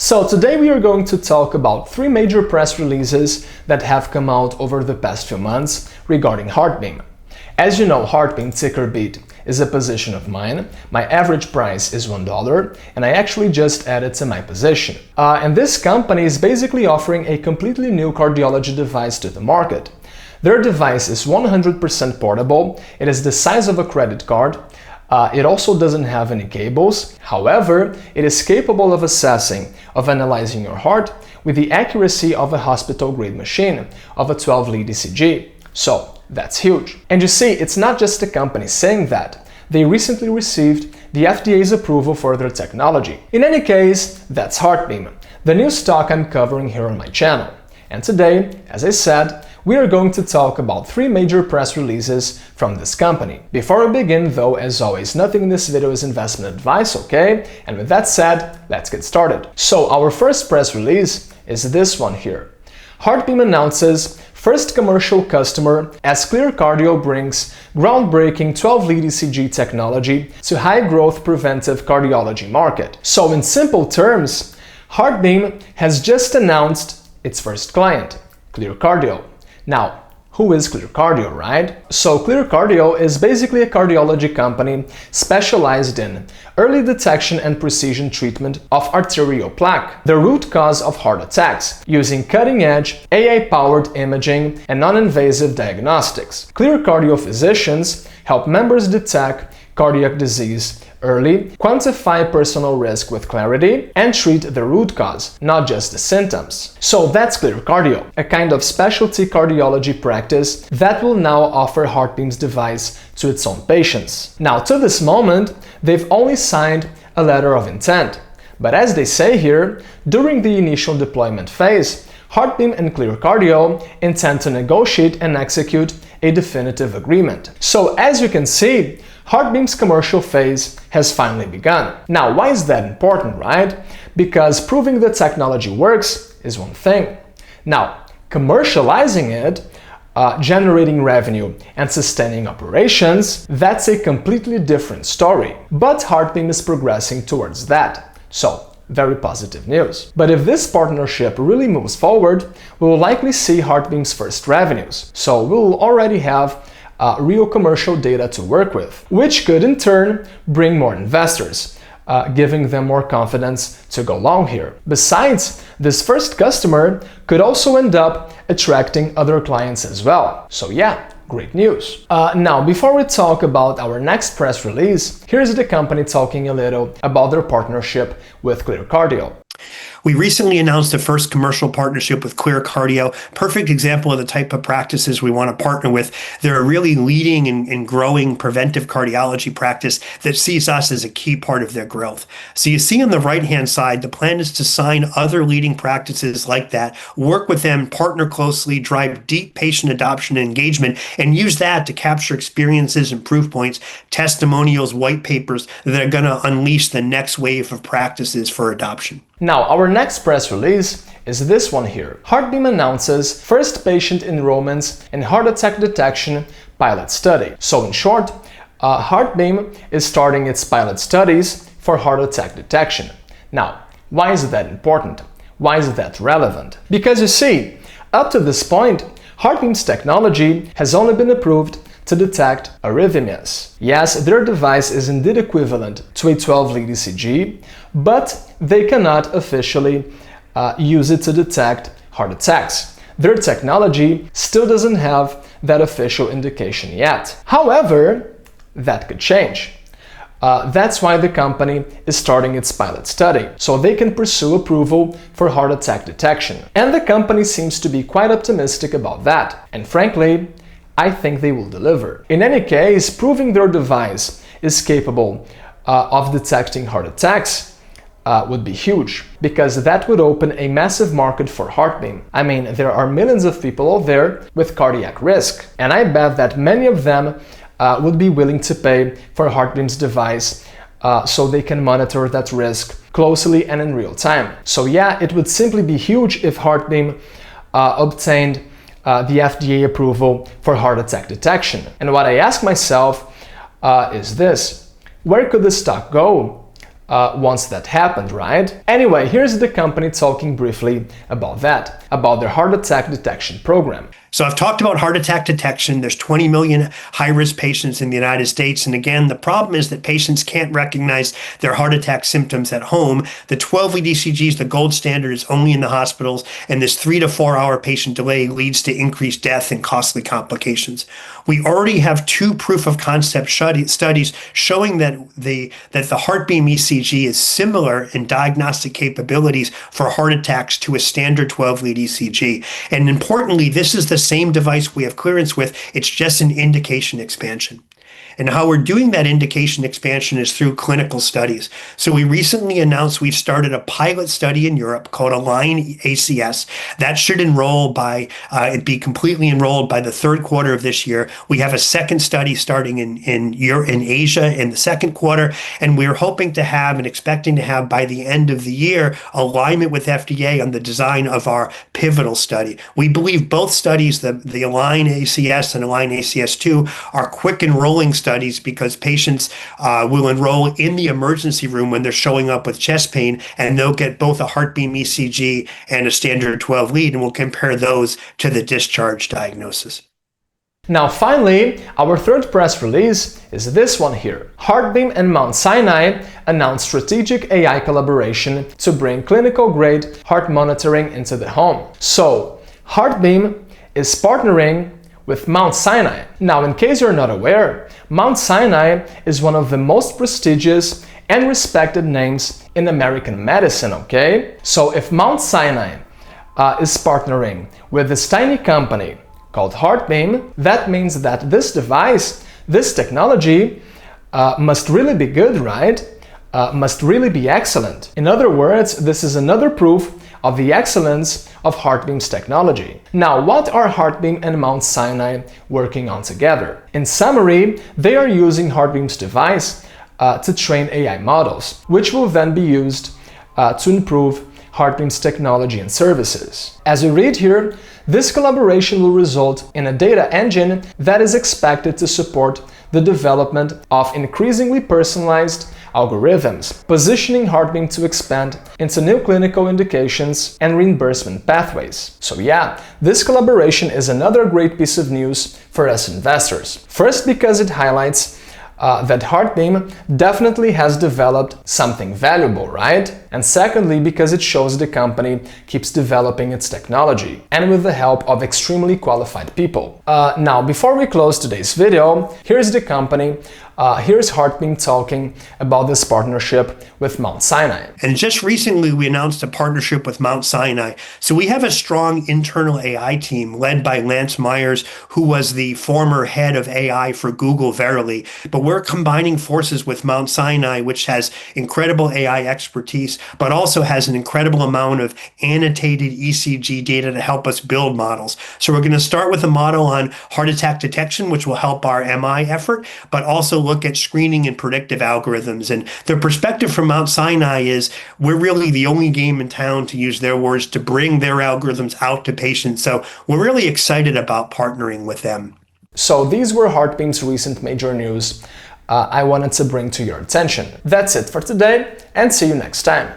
So today we are going to talk about three major press releases that have come out over the past few months regarding HeartBeam. As you know, HeartBeam ticker beat is a position of mine. My average price is $1 and I actually just added to my position. And this company is basically offering a completely new cardiology device to the market. Their device is 100% portable. It is the size of a credit card. It also doesn't have any cables. However, it is capable of analyzing your heart with the accuracy of a hospital-grade machine of a 12-lead ECG. So that's huge. And you see, it's not just the company saying that. They recently received the FDA's approval for their technology. In any case, that's HeartBeam, the new stock I'm covering here on my channel. And today, as I said, we are going to talk about three major press releases from this company. Before we begin, though, as always, nothing in this video is investment advice, okay? And with that said, let's get started. So our first press release is this one here. HeartBeam announces first commercial customer as ClearCardio brings groundbreaking 12-lead ECG technology to high-growth preventive cardiology market. So in simple terms, HeartBeam has just announced its first client, ClearCardio. Now, who is ClearCardio, right? So ClearCardio is basically a cardiology company specialized in early detection and precision treatment of arterial plaque, the root cause of heart attacks, using cutting-edge AI-powered imaging and non-invasive diagnostics. ClearCardio physicians help members detect cardiac disease early, quantify personal risk with clarity, and treat the root cause, not just the symptoms. So that's ClearCardio, a kind of specialty cardiology practice that will now offer HeartBeam's device to its own patients. Now, to this moment, they've only signed a letter of intent. But as they say here, during the initial deployment phase, HeartBeam and ClearCardio intend to negotiate and execute a definitive agreement. So as you can see, HeartBeam's commercial phase has finally begun. Now, why is that important, right? Because proving the technology works is one thing. Now, commercializing it, generating revenue and sustaining operations, that's a completely different story. But HeartBeam is progressing towards that. So, very positive news. But if this partnership really moves forward, we will likely see HeartBeam's first revenues. So we will already have real commercial data to work with, which could in turn bring more investors, giving them more confidence to go long here. Besides, this first customer could also end up attracting other clients as well. So yeah, great news. Now, before we talk about our next press release, here's the company talking a little about their partnership with ClearCardio. We recently announced the first commercial partnership with ClearCardio. Perfect example of the type of practices we want to partner with. They're a really leading and growing preventive cardiology practice that sees us as a key part of their growth. So you see on the right-hand side, the plan is to sign other leading practices like that, work with them, partner closely, drive deep patient adoption and engagement, and use that to capture experiences and proof points, testimonials, white papers that are going to unleash the next wave of practices for adoption. Now, our next press release is this one here. HeartBeam announces first patient enrollments in heart attack detection pilot study. So in short, HeartBeam is starting its pilot studies for heart attack detection. Now, why is that important? Why is that relevant? Because you see, up to this point, HeartBeam's technology has only been approved to detect arrhythmias. Yes, their device is indeed equivalent to a 12-lead ECG, but they cannot officially use it to detect heart attacks. Their technology still doesn't have that official indication yet. However, that could change. That's why the company is starting its pilot study, so they can pursue approval for heart attack detection. And the company seems to be quite optimistic about that. And frankly, I think they will deliver. In any case, proving their device is capable of detecting heart attacks would be huge, because that would open a massive market for HeartBeam. I mean, there are millions of people out there with cardiac risk, and I bet that many of them would be willing to pay for HeartBeam's device so they can monitor that risk closely and in real time. So yeah, it would simply be huge if HeartBeam obtained the FDA approval for heart attack detection. And what I ask myself is this: where could the stock go once that happened, right? Anyway, here's the company talking briefly about that, about their heart attack detection program. So I've talked about heart attack detection. There's 20 million high-risk patients in the United States. And again, the problem is that patients can't recognize their heart attack symptoms at home. The 12-lead ECG is the gold standard, is only in the hospitals. And this 3 to 4 hour patient delay leads to increased death and costly complications. We already have 2 proof of concept studies showing that the HeartBeam ECG is similar in diagnostic capabilities for heart attacks to a standard 12-lead ECG. And importantly, this is the same device we have clearance with. It's just an indication expansion. And how we're doing that indication expansion is through clinical studies. So we recently announced we've started a pilot study in Europe called Align ACS. That should it'd be completely enrolled by the third quarter of this year. We have a second study starting in Asia in the second quarter, and we're hoping to have and expecting to have by the end of the year alignment with FDA on the design of our pivotal study. We believe both studies, the Align ACS and Align ACS2, are quick enrolling studies because patients will enroll in the emergency room when they're showing up with chest pain, and they'll get both a HeartBeam ECG and a standard 12 lead, and we'll compare those to the discharge diagnosis. Now finally, our third press release is this one here. HeartBeam and Mount Sinai announced strategic AI collaboration to bring clinical-grade heart monitoring into the home. So, HeartBeam is partnering with Mount Sinai. Now, in case you're not aware, Mount Sinai is one of the most prestigious and respected names in American medicine, okay? So if Mount Sinai is partnering with this tiny company called HeartBeam, that means that this device, this technology, must really be good, right? Must really be excellent. In other words, this is another proof of the excellence of HeartBeam's technology. Now, what are HeartBeam and Mount Sinai working on together? In summary, they are using HeartBeam's device to train AI models, which will then be used to improve HeartBeam's technology and services. As you read here, this collaboration will result in a data engine that is expected to support the development of increasingly personalized algorithms, positioning HeartBeam to expand into new clinical indications and reimbursement pathways. So yeah, this collaboration is another great piece of news for us investors. First, because it highlights that HeartBeam definitely has developed something valuable, right? And secondly, because it shows the company keeps developing its technology, and with the help of extremely qualified people. Now, before we close today's video, here's the company. Here's HeartBeam talking about this partnership with Mount Sinai. And just recently, we announced a partnership with Mount Sinai. So we have a strong internal AI team led by Lance Myers, who was the former head of AI for Google Verily. But we're combining forces with Mount Sinai, which has incredible AI expertise, but also has an incredible amount of annotated ECG data to help us build models. So we're going to start with a model on heart attack detection, which will help our MI effort, but also look at screening and predictive algorithms. And the perspective from Mount Sinai is we're really the only game in town, to use their words, to bring their algorithms out to patients. So we're really excited about partnering with them. So these were HeartBeam's recent major news I wanted to bring to your attention. That's it for today, and see you next time.